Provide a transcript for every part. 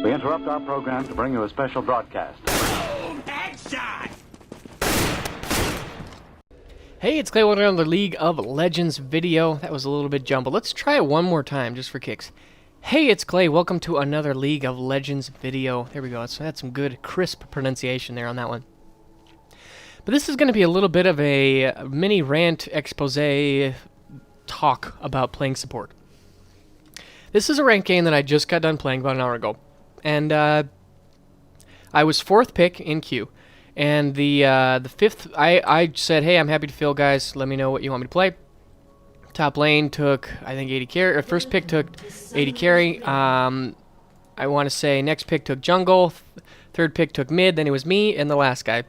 We interrupt our program to bring you a special broadcast. Boom! Headshot! Hey, it's Clay with another League of Legends video. That was a little bit jumbled. Let's try it one more time, just for kicks. Hey, it's Clay. Welcome to another League of Legends video. There we go. So I had some good, crisp pronunciation there on that one. But this is going to be a little bit of a mini rant expose talk about playing support. This is a ranked game that I just got done playing about an hour ago. And I was 4th pick in queue. And the 5th, I said, hey, I'm happy to fill, guys. Let me know what you want me to play. Top lane took, I think, 80 carry. Or first pick took 80 carry. I want to say next pick took jungle. Third pick took mid. Then it was me and the last guy.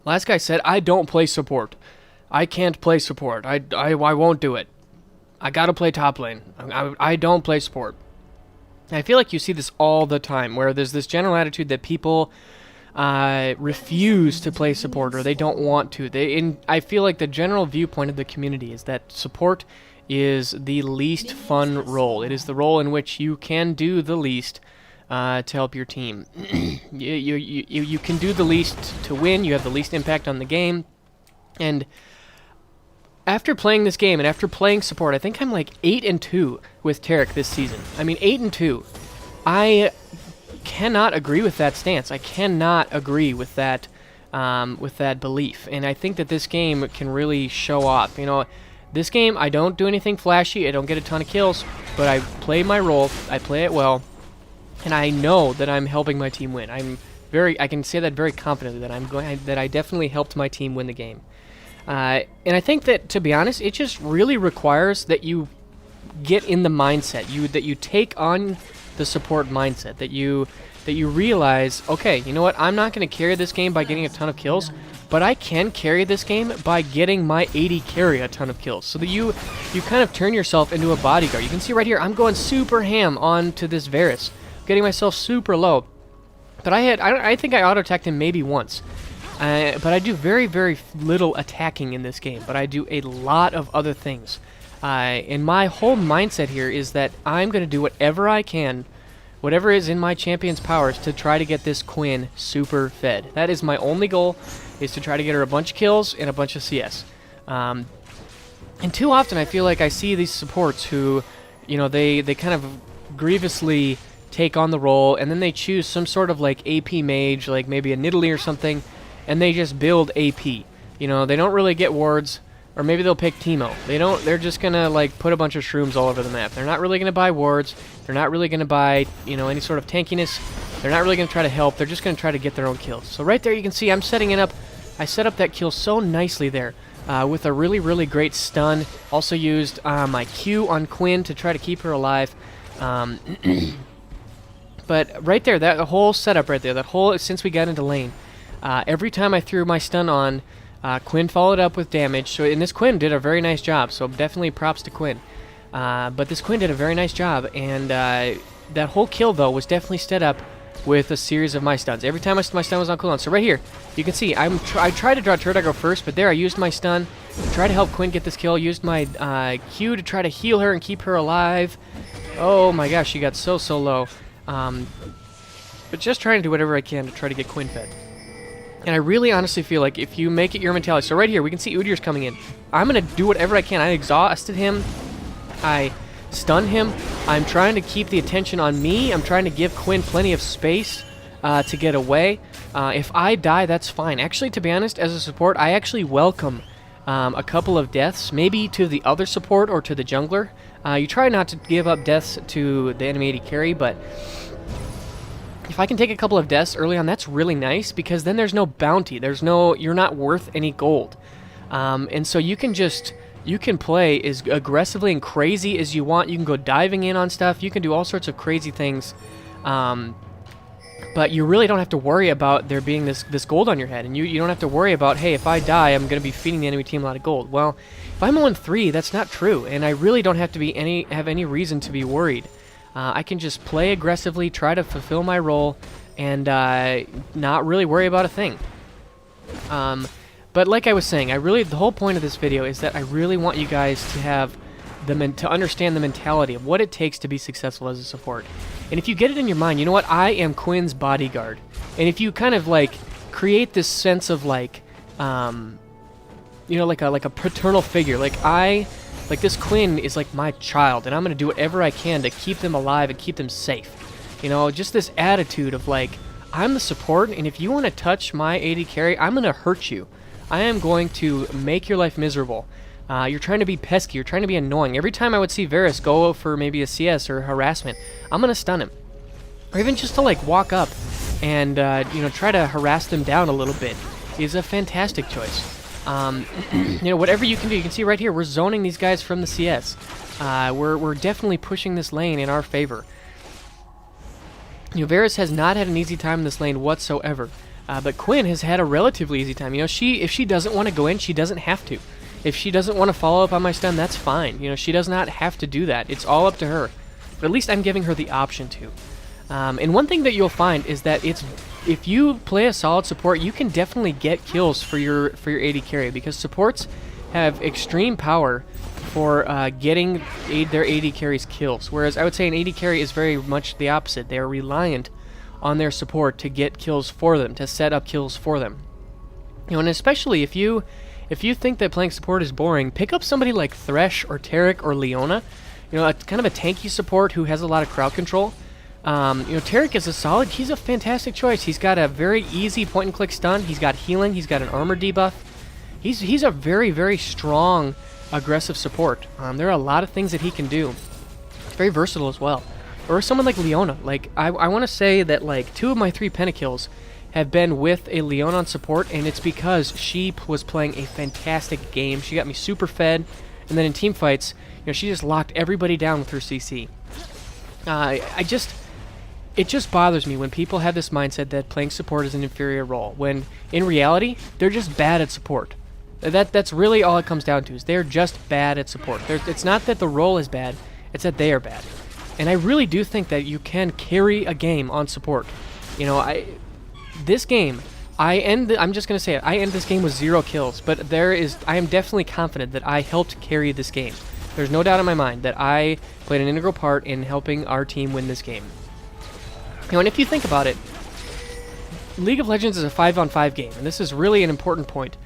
Last guy said, I don't play support. I can't play support. I won't do it. I gotta play top lane. I don't play support. And I feel like you see this all the time, where there's this general attitude that people refuse to play support, or they don't want to. I feel like the general viewpoint of the community is that support is the least fun role. It is the role in which you can do the least to help your team. You can do the least to win. You have the least impact on the game. And after playing this game and after playing support, I think I'm like 8-2 with Taric this season. I mean, 8-2. I cannot agree with that stance. I cannot agree with that belief. And I think that this game can really show off. You know, this game, I don't do anything flashy. I don't get a ton of kills, but I play my role. I play it well. And I know that I'm helping my team win. I can say that very confidently, that I definitely helped my team win the game. And I think that, to be honest, it just really requires that you get in the mindset, that you take on the support mindset, that you realize, okay, you know what, I'm not going to carry this game by getting a ton of kills, but I can carry this game by getting my 80 carry a ton of kills, so that you kind of turn yourself into a bodyguard. You can see right here, I'm going super ham onto this Varus, getting myself super low, but I think I auto-attacked him maybe once. But I do very, very little attacking in this game, but I do a lot of other things. And my whole mindset here is that I'm going to do whatever I can, whatever is in my champion's powers, to try to get this Quinn super fed. That is my only goal, is to try to get her a bunch of kills and a bunch of CS. And too often I feel like I see these supports who, you know, they kind of grievously take on the role, and then they choose some sort of like AP mage, like maybe a Nidalee or something, and they just build AP. You know, they don't really get wards, or maybe they'll pick Teemo. They're just gonna like put a bunch of shrooms all over the map. They're not really gonna buy wards. They're not really gonna buy, you know, any sort of tankiness. They're not really gonna try to help. They're just gonna try to get their own kills. So right there you can see I'm setting it up. I set up that kill so nicely there with a really, really great stun. Also used my Q on Quinn to try to keep her alive. But right there, that whole setup right there, since we got into lane, every time I threw my stun on, Quinn followed up with damage. And this Quinn did a very nice job, so definitely props to Quinn. But this Quinn did a very nice job, and that whole kill, though, was definitely set up with a series of my stuns. Every time my stun was on cooldown. So right here, you can see, I tried to draw turret aggro first, but there I used my stun to try to help Quinn get this kill. Used my Q to try to heal her and keep her alive. Oh my gosh, she got so low. But just trying to do whatever I can to try to get Quinn fed. And I really honestly feel like if you make it your mentality, so right here we can see Udyr's coming in. I'm going to do whatever I can. I exhausted him. I stunned him. I'm trying to keep the attention on me. I'm trying to give Quinn plenty of space to get away. If I die, that's fine. Actually, to be honest, as a support, I actually welcome a couple of deaths, maybe to the other support or to the jungler. You try not to give up deaths to the enemy AD carry, but if I can take a couple of deaths early on, that's really nice, because then there's no bounty. You're not worth any gold. And so you can play as aggressively and crazy as you want. You can go diving in on stuff. You can do all sorts of crazy things. But you really don't have to worry about there being this gold on your head. And you don't have to worry about, hey, if I die, I'm going to be feeding the enemy team a lot of gold. Well, if I'm 0-3, that's not true. And I really don't have to have any reason to be worried. I can just play aggressively, try to fulfill my role, and not really worry about a thing. But like I was saying, the whole point of this video is that I really want you guys to have to understand the mentality of what it takes to be successful as a support. And if you get it in your mind, you know what? I am Quinn's bodyguard. And if you kind of like create this sense of like, you know, like a paternal figure, like this Quinn is like my child, and I'm gonna do whatever I can to keep them alive and keep them safe. You know, just this attitude of like, I'm the support, and if you want to touch my AD carry, I'm gonna hurt you. I am going to make your life miserable. You're trying to be pesky, you're trying to be annoying. Every time I would see Varus go for maybe a CS or harassment, I'm gonna stun him. Or even just to like walk up and you know, try to harass them down a little bit is a fantastic choice. You know, whatever you can do. You can see right here, we're zoning these guys from the CS. We're definitely pushing this lane in our favor. You know, Varus has not had an easy time in this lane whatsoever. But Quinn has had a relatively easy time. You know, if she doesn't want to go in, she doesn't have to. If she doesn't want to follow up on my stun, that's fine. You know, she does not have to do that. It's all up to her. But at least I'm giving her the option to. And one thing that you'll find is that if you play a solid support, you can definitely get kills for your AD carry, because supports have extreme power for getting their AD carries kills. Whereas I would say an AD carry is very much the opposite. They are reliant on their support to get kills for them, to set up kills for them. You know, and especially if you think that playing support is boring, pick up somebody like Thresh or Taric or Leona. You know, kind of a tanky support who has a lot of crowd control. You know, Taric is he's a fantastic choice. He's got a very easy point and click stun. He's got healing. He's got an armor debuff. He's a very, very strong aggressive support. There are a lot of things that he can do. Very versatile as well. Or someone like Leona. Like, I want to say that like 2 of my 3 pentakills have been with a Leona on support, and it's because she was playing a fantastic game. She got me super fed, and then in team fights, you know, she just locked everybody down with her CC. It just bothers me when people have this mindset that playing support is an inferior role, when in reality, they're just bad at support. That's really all it comes down to, is they're just bad at support. It's not that the role is bad, it's that they are bad. And I really do think that you can carry a game on support. You know, I'm just going to say it, I end this game with 0 kills, but I am definitely confident that I helped carry this game. There's no doubt in my mind that I played an integral part in helping our team win this game. You know, and if you think about it, League of Legends is a 5-on-5 game, and this is really an important point.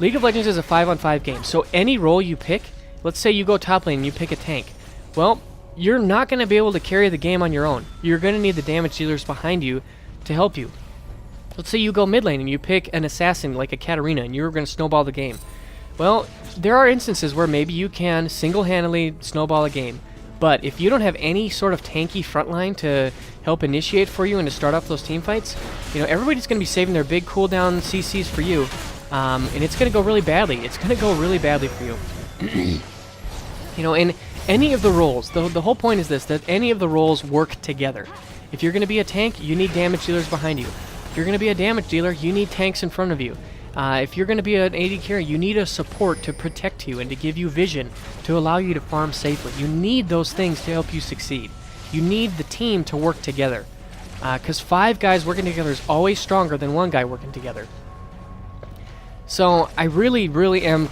League of Legends is a 5-on-5 game, so any role you pick, let's say you go top lane and you pick a tank, well, you're not going to be able to carry the game on your own. You're going to need the damage dealers behind you to help you. Let's say you go mid lane and you pick an assassin like a Katarina and you're going to snowball the game. Well, there are instances where maybe you can single-handedly snowball a game, but if you don't have any sort of tanky frontline to help initiate for you and to start off those team fights, you know, everybody's going to be saving their big cooldown CCs for you, and it's going to go really badly. It's going to go really badly for you. You know, in any of the roles, the whole point is this, that any of the roles work together. If you're going to be a tank, you need damage dealers behind you. If you're going to be a damage dealer, you need tanks in front of you. If you're going to be an AD carry, you need a support to protect you and to give you vision to allow you to farm safely. You need those things to help you succeed. You need the team to work together. Because 5 guys working together is always stronger than 1 guy working together. So I really, really am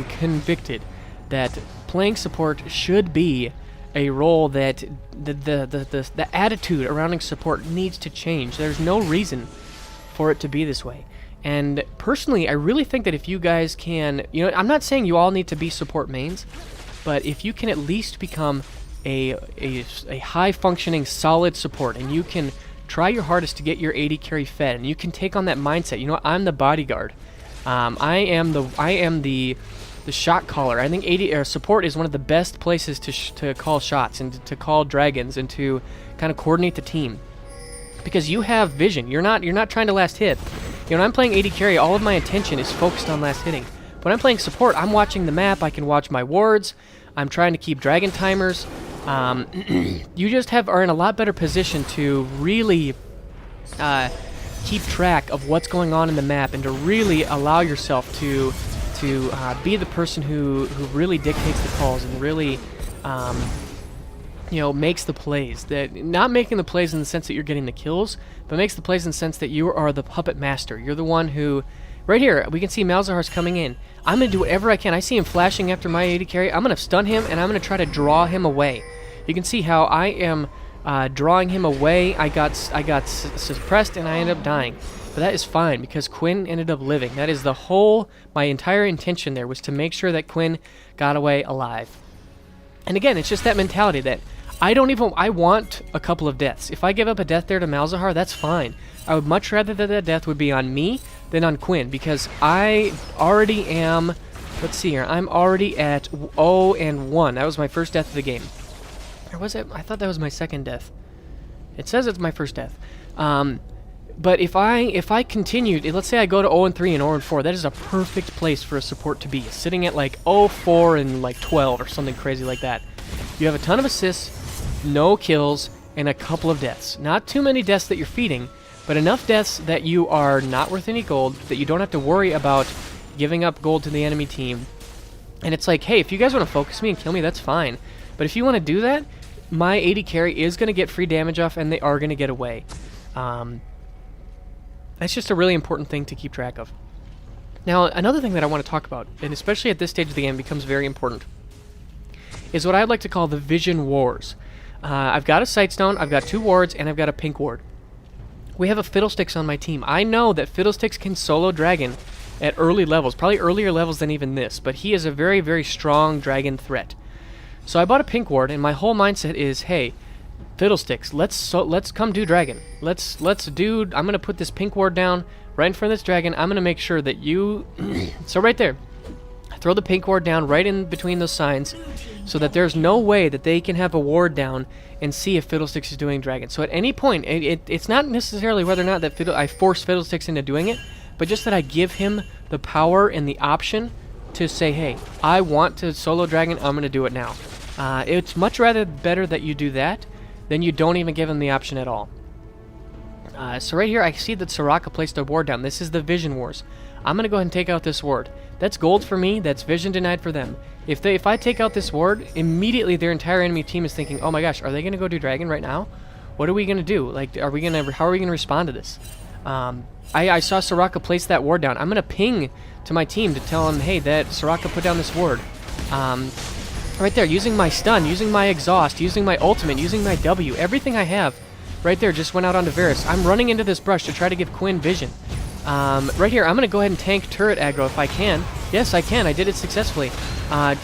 convicted that playing support should be a role that the attitude around support needs to change. There's no reason for it to be this way. And personally, I really think that if you guys can, you know, I'm not saying you all need to be support mains, but if you can at least become a high-functioning, solid support, and you can try your hardest to get your AD carry fed, and you can take on that mindset, you know, I'm the bodyguard. I am the shot caller. I think AD support is one of the best places to call shots and to call dragons and to kind of coordinate the team, because you have vision. You're not trying to last hit. You know, when I'm playing AD carry, all of my attention is focused on last hitting. But when I'm playing support, I'm watching the map. I can watch my wards. I'm trying to keep dragon timers. You just are in a lot better position to really keep track of what's going on in the map and to really allow yourself to be the person who really dictates the calls and really you know, makes the plays. That not making the plays in the sense that you're getting the kills, but makes the plays in the sense that you are the puppet master. You're the one who, right here, we can see Malzahar's coming in. I'm going to do whatever I can. I see him flashing after my AD carry. I'm going to stun him, and I'm going to try to draw him away. You can see how I am drawing him away. I got suppressed and I ended up dying. But that is fine because Quinn ended up living. That is my entire intention there was to make sure that Quinn got away alive. And again, it's just that mentality that I want a couple of deaths. If I give up a death there to Malzahar, that's fine. I would much rather that death would be on me than on Quinn because I already am, let's see here, I'm already at 0-1. That was my first death of the game. Or was it? I thought that was my second death. It says it's my first death. But if I continued, let's say I go to 0-3 and 0-4, that is a perfect place for a support to be, sitting at like 0-4 and like 12 or something crazy like that. You have a ton of assists, no kills, and a couple of deaths. Not too many deaths that you're feeding, but enough deaths that you are not worth any gold, that you don't have to worry about giving up gold to the enemy team. And it's like, hey, if you guys want to focus me and kill me, that's fine. But if you want to do that, my AD carry is going to get free damage off, and they are going to get away. That's just a really important thing to keep track of. Now, another thing that I want to talk about, and especially at this stage of the game becomes very important, is what I'd like to call the Vision Wars. I've got a Sightstone, I've got 2 wards, and I've got a pink ward. We have a Fiddlesticks on my team. I know that Fiddlesticks can solo Dragon at early levels, probably earlier levels than even this, but he is a very, very strong Dragon threat. So I bought a pink ward, and my whole mindset is, hey, Fiddlesticks, let's come do Dragon. I'm gonna put this pink ward down right in front of this Dragon. I'm gonna make sure that you so right there, throw the pink ward down right in between those signs so that there's no way that they can have a ward down and see if Fiddlesticks is doing Dragon. So at any point, it's not necessarily whether or not that I force Fiddlesticks into doing it, but just that I give him the power and the option to say, hey, I want to solo Dragon, I'm gonna do it now. It's much better that you do that then you don't even give him the option at all. So right here, I see that Soraka placed a ward down. This is the Vision Wars. I'm going to go ahead and take out this ward. That's gold for me. That's vision denied for them. If I take out this ward, immediately their entire enemy team is thinking, oh my gosh, are they going to go do Dragon right now? What are we going to do? Like, how are we going to respond to this? I saw Soraka place that ward down. I'm going to ping to my team to tell them, hey, that Soraka put down this ward. Right there, using my stun, using my exhaust, using my ultimate, using my W, everything I have right there just went out onto Varus. I'm running into this brush to try to give Quinn vision. Right here, I'm going to go ahead and tank turret aggro if I can. Yes, I can. I did it successfully.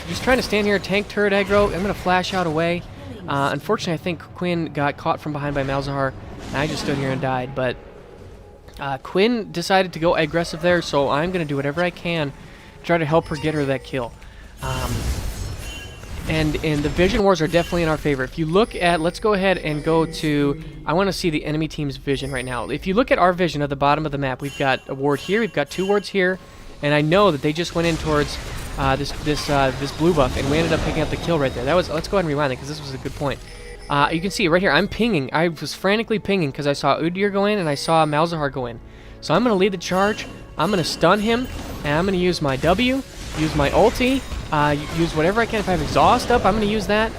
Just trying to stand here, tank turret aggro. I'm going to flash out away. Unfortunately, I think Quinn got caught from behind by Malzahar, and I just stood here and died. But Quinn decided to go aggressive there, so I'm going to do whatever I can to try to help her get her that kill. And the Vision Wars are definitely in our favor. If you look at, let's go ahead and go to, I want to see the enemy team's vision right now. If you look at our vision at the bottom of the map, we've got a ward here, we've got 2 wards here, and I know that they just went in towards this blue buff, and we ended up picking up the kill right there. Let's go ahead and rewind it, because this was a good point. You can see right here, I'm pinging. I was frantically pinging, because I saw Udyr go in, and I saw Malzahar go in. So I'm going to lead the charge, I'm going to stun him, and I'm going to use my W, use my ulti, use whatever I can. If I have exhaust up, I'm going to use that.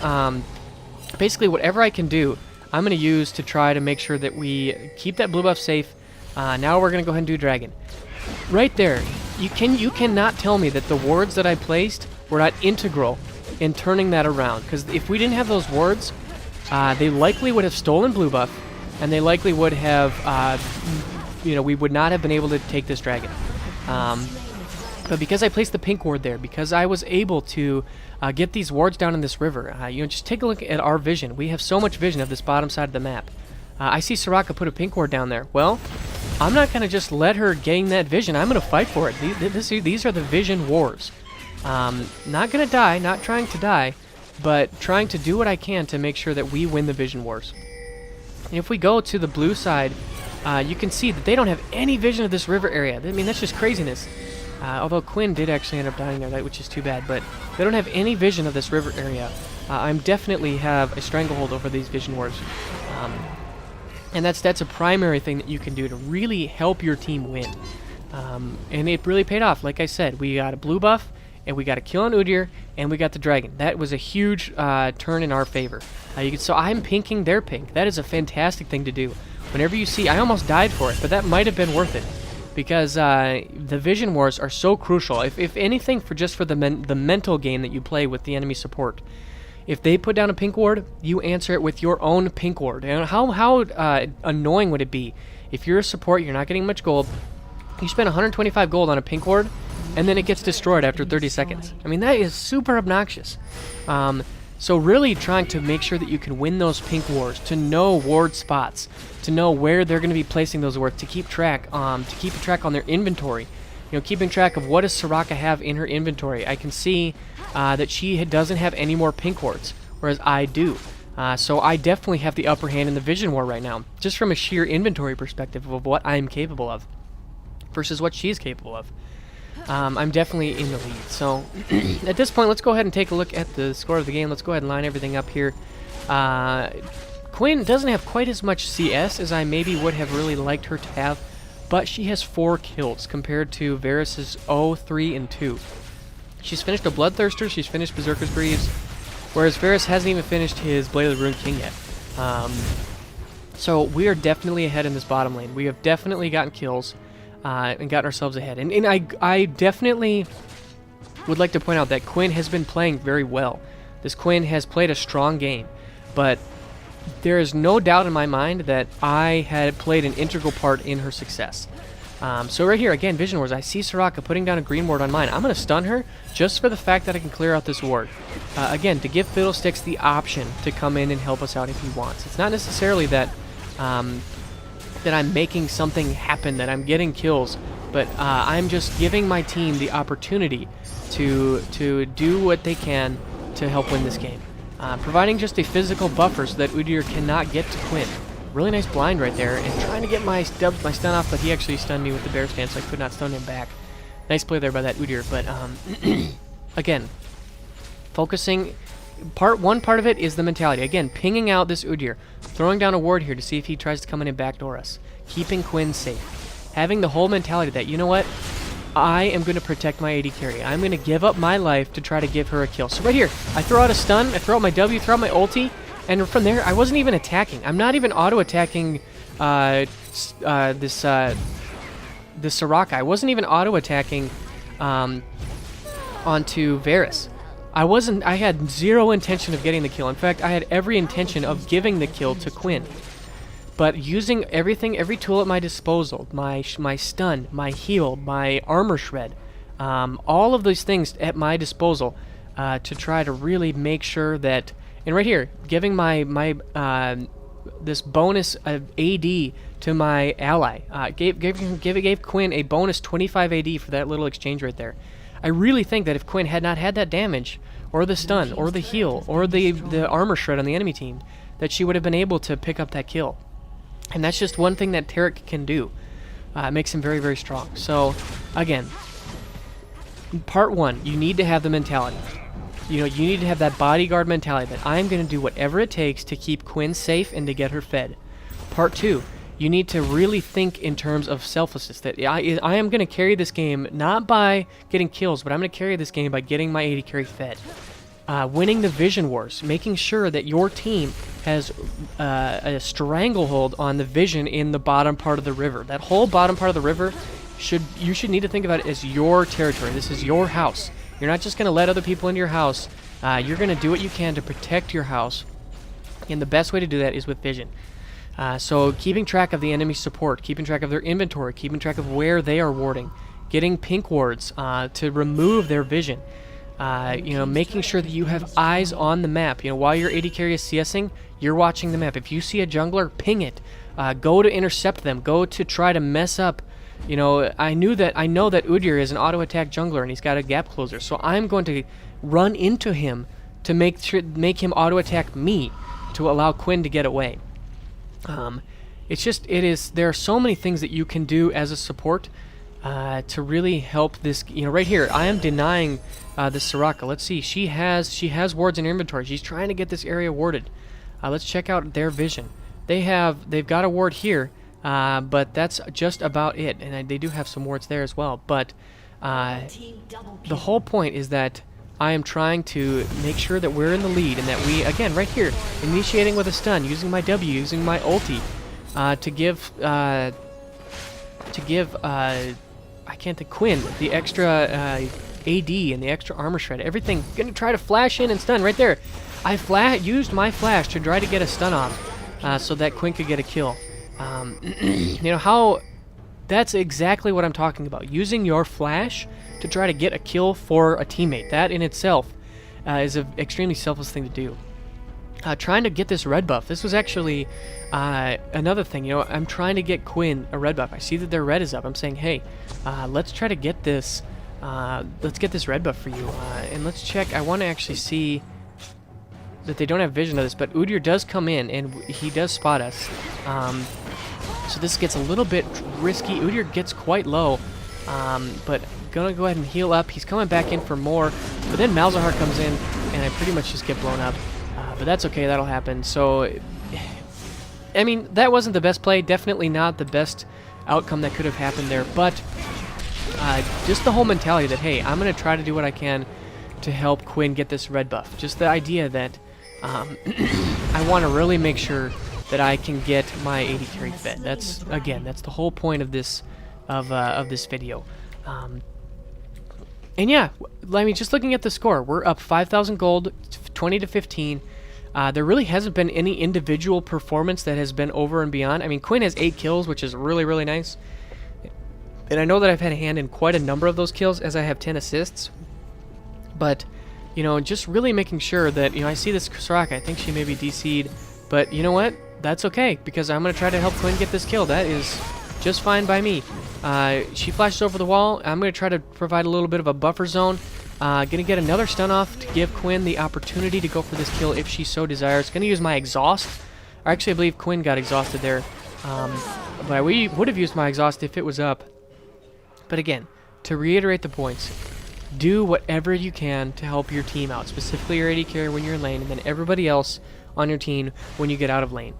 Basically, whatever I can do, I'm going to use to try to make sure that we keep that blue buff safe. Now we're going to go ahead and do Dragon. Right there, you cannot tell me that the wards that I placed were not integral in turning that around. Because if we didn't have those wards, they likely would have stolen blue buff, and they likely would have, we would not have been able to take this Dragon. But because I placed the pink ward there, because I was able to get these wards down in this river, just take a look at our vision. We have so much vision of this bottom side of the map. I see Soraka put a pink ward down there. Well, I'm not going to just let her gain that vision. I'm going to fight for it. These are the Vision Wars. Not going to die, not trying to die, but trying to do what I can to make sure that we win the Vision Wars. And if we go to the blue side, you can see that they don't have any vision of this river area. I mean, that's just craziness. Although Quinn did actually end up dying there, which is too bad, but they don't have any vision of this river area. I definitely have a stranglehold over these Vision Wars. And that's a primary thing that you can do to really help your team win. And it really paid off. Like I said, we got a blue buff, and we got a kill on Udyr, and we got the Dragon. That was a huge turn in our favor. So I'm pinking their pink. That is a fantastic thing to do. Whenever you see, I almost died for it, but that might have been worth it. Because the Vision Wars are so crucial. If anything, for the mental game that you play with the enemy support. If they put down a pink ward, you answer it with your own pink ward. And how annoying would it be if you're a support, you're not getting much gold, you spend 125 gold on a pink ward, and then it gets destroyed after 30 seconds. I mean, that is super obnoxious. So really trying to make sure that you can win those pink wars, to know ward spots, to know where they're going to be placing those wards, to keep track on their inventory. You know, keeping track of what does Soraka have in her inventory. I can see that she doesn't have any more pink wards, whereas I do. So I definitely have the upper hand in the Vision War right now, just from a sheer inventory perspective of what I'm capable of versus what she's capable of. I'm definitely in the lead. So at this point, let's go ahead and take a look at the score of the game. Let's go ahead and line everything up here. Quinn doesn't have quite as much CS as I maybe would have really liked her to have, but she has 4 kills compared to Varus's 0, 3, and 2. She's finished a Bloodthirster, she's finished Berserker's Greaves, whereas Varus hasn't even finished his Blade of the Ruined King yet. So we are definitely ahead in this bottom lane. We have definitely gotten kills and gotten ourselves ahead. And I definitely would like to point out that Quinn has been playing very well. This Quinn has played a strong game, but there is no doubt in my mind that I had played an integral part in her success. So right here, again, Vision Wars, I see Soraka putting down a green ward on mine. I'm going to stun her just for the fact that I can clear out this ward. Again, to give Fiddlesticks the option to come in and help us out if he wants. It's not necessarily that that I'm making something happen, that I'm getting kills, but I'm just giving my team the opportunity to do what they can to help win this game. Providing just a physical buffer so that Udyr cannot get to Quinn. Really nice blind right there, and trying to get my stun off, but he actually stunned me with the bear stance, so I could not stun him back. Nice play there by that Udyr, but again, focusing. One part of it is the mentality. Again, pinging out this Udyr, throwing down a ward here to see if he tries to come in and backdoor us. Keeping Quinn safe. Having the whole mentality that, you know what, I am going to protect my AD carry. I'm going to give up my life to try to give her a kill. So right here, I throw out a stun, I throw out my W, throw out my ulti, and from there, I wasn't even attacking. I'm not even auto-attacking this Soraka. I wasn't even auto-attacking onto Varus. I had zero intention of getting the kill. In fact, I had every intention of giving the kill to Quinn. But using every tool at my disposal, my stun, my heal, my armor shred, all of those things at my disposal to try to really make sure that, and right here, giving this bonus of AD to my ally, gave Quinn a bonus 25 AD for that little exchange right there. I really think that if Quinn had not had that damage, or the stun, or the heal, or the armor shred on the enemy team, that she would have been able to pick up that kill. And that's just one thing that Taric can do. It makes him very, very strong. So, again, part 1, you need to have the mentality. You know, you need to have that bodyguard mentality that I'm going to do whatever it takes to keep Quinn safe and to get her fed. Part 2, you need to really think in terms of selflessness, that I am going to carry this game not by getting kills, but I'm going to carry this game by getting my AD carry fed. Winning the Vision Wars, making sure that your team has a stranglehold on the vision in the bottom part of the river. That whole bottom part of the river, you should need to think about it as your territory. This is your house. You're not just going to let other people into your house. You're going to do what you can to protect your house, and the best way to do that is with Vision. So keeping track of the enemy support, keeping track of their inventory, keeping track of where they are warding, getting pink wards to remove their vision. You know, making sure that you have eyes on the map. You know, while your AD carry is CSing, you're watching the map. If you see a jungler, ping it. Go to intercept them. Go to try to mess up. You know, I know that Udyr is an auto attack jungler and he's got a gap closer. So I'm going to run into him to make him auto attack me to allow Quinn to get away. There are so many things that you can do as a support to really help this. You know, right here, I am denying this Soraka. Let's see, she has wards in her inventory. She's trying to get this area warded. Let's check out their vision. They've got a ward here, but that's just about it. And they do have some wards there as well. But the whole point is that I am trying to make sure that we're in the lead and that we, again, right here, initiating with a stun, using my W, using my ulti, to give I can't think, Quinn the extra AD and the extra armor shred. Everything, gonna try to flash in and stun right there. I used my flash to try to get a stun off so that Quinn could get a kill. You know how... That's exactly what I'm talking about. Using your flash to try to get a kill for a teammate. That in itself is an extremely selfless thing to do. Trying to get this red buff. This was actually another thing. You know, I'm trying to get Quinn a red buff. I see that their red is up. I'm saying, hey, let's try to get this. Let's get this red buff for you. And let's check. I want to actually see that they don't have vision of this, but Udyr does come in and he does spot us. So this gets a little bit risky. Udyr gets quite low, but gonna go ahead and heal up. He's coming back in for more, but then Malzahar comes in, and I pretty much just get blown up. But that's okay, that'll happen. So, I mean, that wasn't the best play. Definitely not the best outcome that could have happened there, but just the whole mentality that, hey, I'm gonna try to do what I can to help Quinn get this red buff. Just the idea that I want to really make sure that I can get my AD carry fed. That's the whole point of this this video. And yeah, I mean, just looking at the score, we're up 5,000 gold, 20 to 15. There really hasn't been any individual performance that has been over and beyond. I mean, Quinn has 8 kills, which is really, really nice. And I know that I've had a hand in quite a number of those kills, as I have 10 assists. But, you know, just really making sure that, you know, I see this Soraka. I think she may be DC'd. But you know what? That's okay, because I'm going to try to help Quinn get this kill. That is just fine by me. She flashes over the wall. I'm going to try to provide a little bit of a buffer zone. Going to get another stun off to give Quinn the opportunity to go for this kill if she so desires. Going to use my exhaust. Or actually, I believe Quinn got exhausted there. But we would have used my exhaust if it was up. But again, to reiterate the points, do whatever you can to help your team out, specifically your AD carry when you're in lane, and then everybody else on your team when you get out of lane.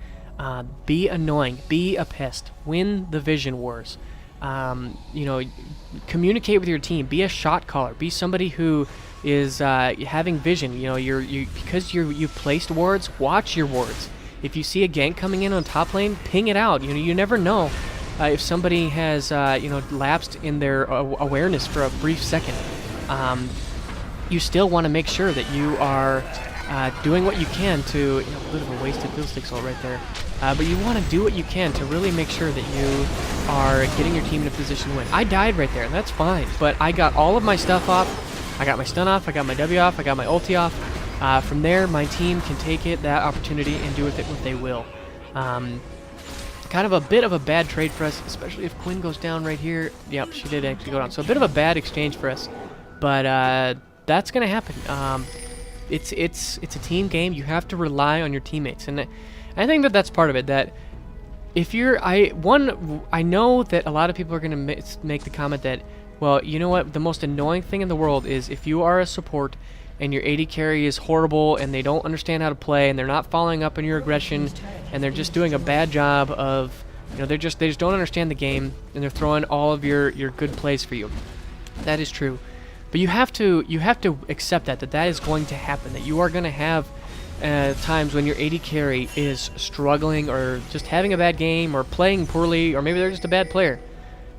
Be annoying, be a pest, win the vision wars. You know, communicate with your team, be a shot caller, be somebody who is having vision. You know, because you placed wards, watch your wards. If you see a gank coming in on top lane, ping it out. You know, you never know if somebody has you know, lapsed in their awareness for a brief second. You still want to make sure that you are doing what you can to, you know, a bit of a wasted field stick ult right there. But you want to do what you can to really make sure that you are getting your team in a position to win. I died right there, and that's fine. But I got all of my stuff off. I got my stun off. I got my W off. I got my ulti off. From there, my team can take that opportunity and do with it what they will. Kind of a bit of a bad trade for us, especially if Quinn goes down right here. Yep, she did actually go down. So a bit of a bad exchange for us. But that's going to happen. It's a team game. You have to rely on your teammates, and I think that that's part of it. That if you're, I know that a lot of people are going to make the comment that, well, you know what, the most annoying thing in the world is if you are a support and your AD carry is horrible and they don't understand how to play and they're not following up on your aggression and they're just doing a bad job of, you know, they just don't understand the game and they're throwing all of your good plays for you. That is true. But you have to accept that is going to happen, that you are going to have times when your AD carry is struggling or just having a bad game or playing poorly, or maybe they're just a bad player.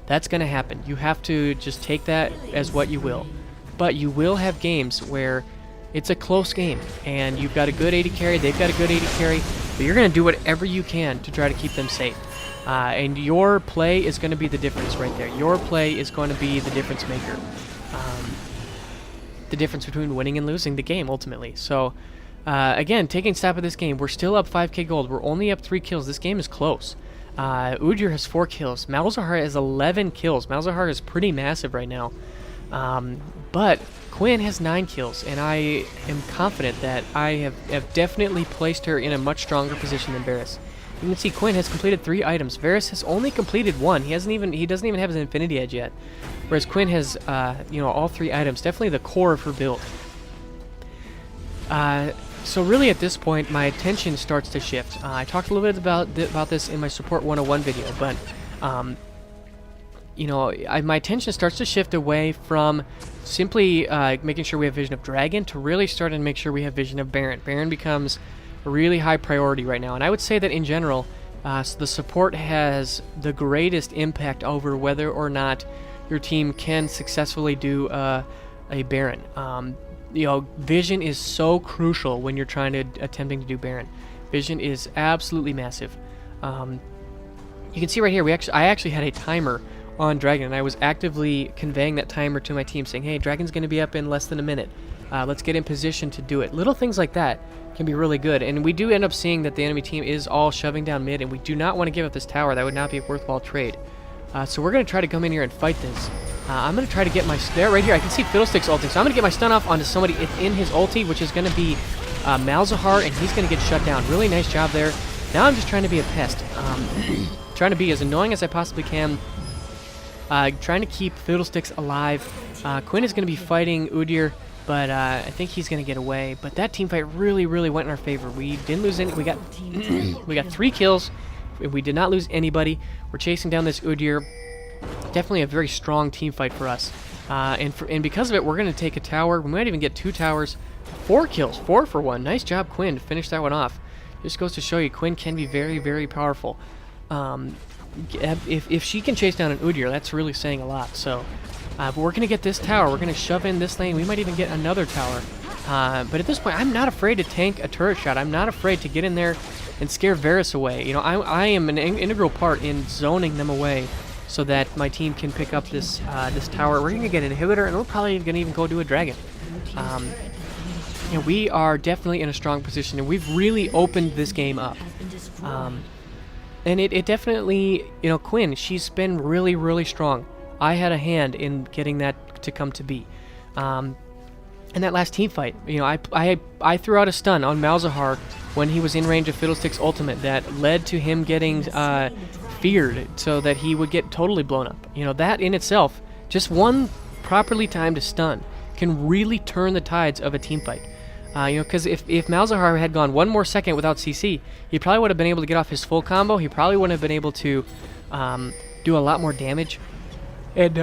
That's going to happen. You have to just take that as what you will. But you will have games where it's a close game and you've got a good AD carry, they've got a good AD carry, but you're going to do whatever you can to try to keep them safe. And your play is going to be the difference right there. Your play is going to be the difference maker. The difference between winning and losing the game, ultimately. So, again, taking stock of this game, we're still up 5k gold. We're only up 3 kills. This game is close. Udyr has 4 kills. Malzahar has 11 kills. Malzahar is pretty massive right now. But Quinn has 9 kills, and I am confident that I have definitely placed her in a much stronger position than Varus. You can see Quinn has completed 3 items. Varus has only completed 1. He doesn't even have his Infinity Edge yet. Whereas Quinn has, you know, all 3 items. Definitely the core of her build. So really at this point, my attention starts to shift. I talked a little bit about this in my Support 101 video, but, you know, my attention starts to shift away from simply making sure we have vision of Dragon to really starting to make sure we have vision of Baron. Baron becomes a really high priority right now, and I would say that in general, the support has the greatest impact over whether or not your team can successfully do a Baron. vision is so crucial when you're attempting to do Baron. Vision is absolutely massive. You can see right here, I actually had a timer on Dragon, and I was actively conveying that timer to my team, saying, hey, Dragon's going to be up in less than a minute. Let's get in position to do it. Little things like that can be really good, and we do end up seeing that the enemy team is all shoving down mid, and we do not want to give up this tower. That would not be a worthwhile trade. So we're going to try to come in here and fight this. I'm going to try to get my... There, right here, I can see Fiddlesticks ulting, so I'm going to get my stun off onto somebody in his ulti, which is going to be Malzahar, and he's going to get shut down. Really nice job there. Now I'm just trying to be a pest. Trying to be as annoying as I possibly can. Trying to keep Fiddlesticks alive. Quinn is going to be fighting Udyr, but I think he's going to get away. But that team fight really, really went in our favor. We didn't lose any. We got 3 kills. We did not lose anybody. We're chasing down this Udyr. Definitely a very strong team fight for us. And because of it, we're going to take a tower. We might even get 2 towers. 4 kills. 4 for 1. Nice job, Quinn, to finish that one off. Just goes to show you, Quinn can be very, very powerful. If she can chase down an Udyr, that's really saying a lot. So, but we're going to get this tower. We're going to shove in this lane. We might even get another tower. But at this point, I'm not afraid to tank a turret shot. I'm not afraid to get in there and scare Varus away. I am an integral part in zoning them away so that my team can pick up this this tower. We're going to get an inhibitor, and we're probably going to even go do a dragon. We are definitely in a strong position, and we've really opened this game up. And it definitely, Quinn, she's been really, really strong. I had a hand in getting that to come to be. In that last team fight, I threw out a stun on Malzahar when he was in range of Fiddlestick's ultimate that led to him getting feared so that he would get totally blown up. That in itself, just one properly timed stun can really turn the tides of a team fight. Because if Malzahar had gone 1 more second without CC, he probably would have been able to get off his full combo. He probably wouldn't have been able to do a lot more damage. And,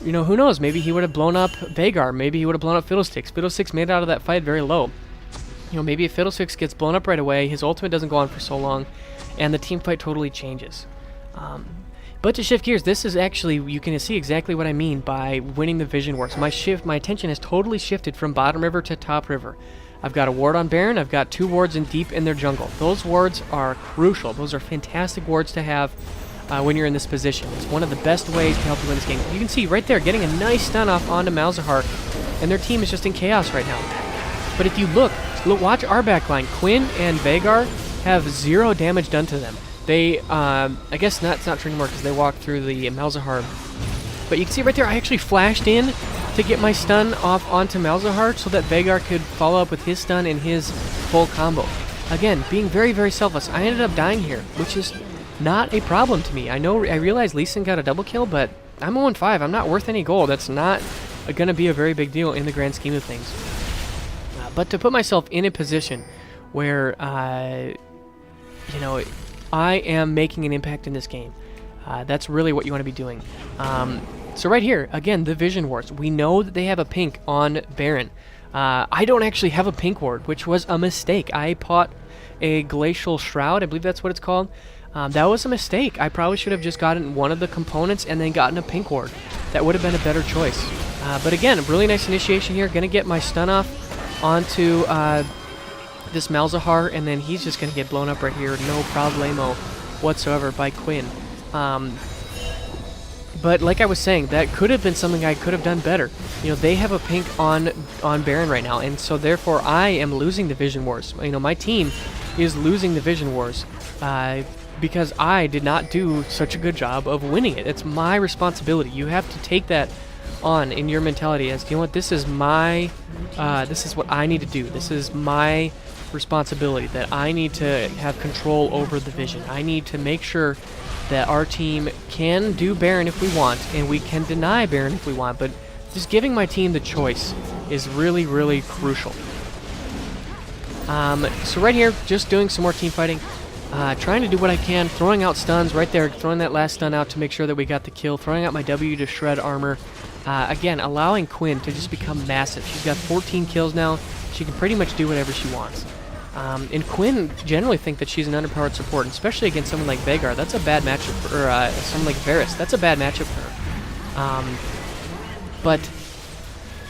who knows? Maybe he would have blown up Veigar. Maybe he would have blown up Fiddlesticks. Fiddlesticks made it out of that fight very low. Maybe if Fiddlesticks gets blown up right away, his ultimate doesn't go on for so long, and the team fight totally changes. But to shift gears, this is actually, you can see exactly what I mean by winning the Vision Wars. My attention has totally shifted from bottom river to top river. I've got a ward on Baron, I've got 2 wards in deep in their jungle. Those wards are crucial. Those are fantastic wards to have when you're in this position. It's one of the best ways to help you win this game. You can see right there, getting a nice stun off onto Malzahar, and their team is just in chaos right now. But if you look, watch our backline. Quinn and Veigar have 0 damage done to them. They, I guess it's not true anymore because they walked through the Malzahar. But you can see right there, I actually flashed in to get my stun off onto Malzahar so that Veigar could follow up with his stun and his full combo. Again, being very, very selfless. I ended up dying here, which is not a problem to me. I realize Lee Sin got a double kill, but I'm 0-5. I'm not worth any gold. That's not going to be a very big deal in the grand scheme of things. But to put myself in a position where, I am making an impact in this game. That's really what you want to be doing. So right here, again, the Vision Wars. We know that they have a pink on Baron. I don't actually have a pink ward, which was a mistake. I bought a Glacial Shroud. I believe that's what it's called. That was a mistake. I probably should have just gotten one of the components and then gotten a pink ward. That would have been a better choice. But again, a really nice initiation here. Going to get my stun off onto this Malzahar, and then he's just going to get blown up right here. No problemo whatsoever by Quinn. But like I was saying, that could have been something I could have done better. They have a pink on Baron right now, and so therefore I am losing the Vision Wars. My team is losing the Vision Wars because I did not do such a good job of winning it. It's my responsibility. You have to take that on in your mentality as, this is my, this is what I need to do. This is my responsibility, that I need to have control over the vision. I need to make sure that our team can do Baron if we want, and we can deny Baron if we want, but just giving my team the choice is really, really crucial. So right here, just doing some more team fighting, trying to do what I can, throwing out stuns right there, throwing that last stun out to make sure that we got the kill, throwing out my W to shred armor. Again, allowing Quinn to just become massive. She's got 14 kills now. She can pretty much do whatever she wants. And Quinn generally think that she's an underpowered support, especially against someone like Veigar. That's a bad matchup for her, someone like Varus. That's a bad matchup for her. But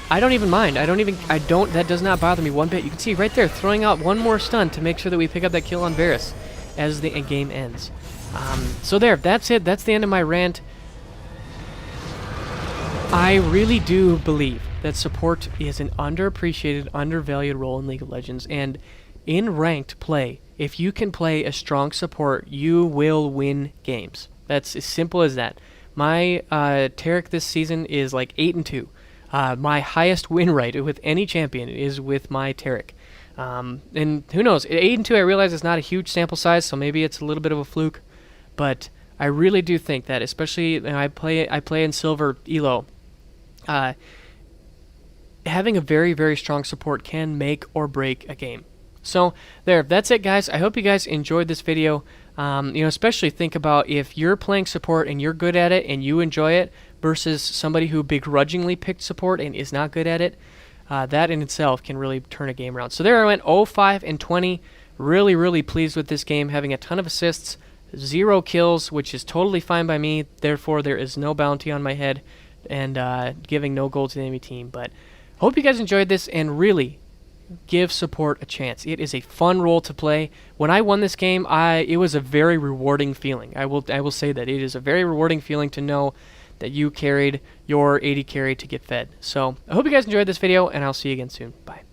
I don't even mind. That does not bother me one bit. You can see right there, throwing out one more stun to make sure that we pick up that kill on Varus as the game ends. So there, that's it. That's the end of my rant. I really do believe that support is an underappreciated, undervalued role in League of Legends, and in ranked play, if you can play a strong support, you will win games. That's as simple as that. My Taric this season is like 8-2. My highest win rate with any champion is with my Taric. And who knows, 8-2, I realize it's not a huge sample size, so maybe it's a little bit of a fluke, but I really do think that, especially when I play in Silver Elo, having a very, very strong support can make or break a game. So there, that's it, guys. I hope you guys enjoyed this video. Especially think about if you're playing support and you're good at it and you enjoy it versus somebody who begrudgingly picked support and is not good at it. That in itself can really turn a game around. So there I went 0-5-20. Really, really pleased with this game, having a ton of assists, 0 kills, which is totally fine by me. Therefore, there is no bounty on my head and giving no gold to the enemy team. But hope you guys enjoyed this, and really give support a chance. It is a fun role to play. When I won this game, it was a very rewarding feeling. I will say that it is a very rewarding feeling to know that you carried your AD carry to get fed. So I hope you guys enjoyed this video, and I'll see you again soon. Bye.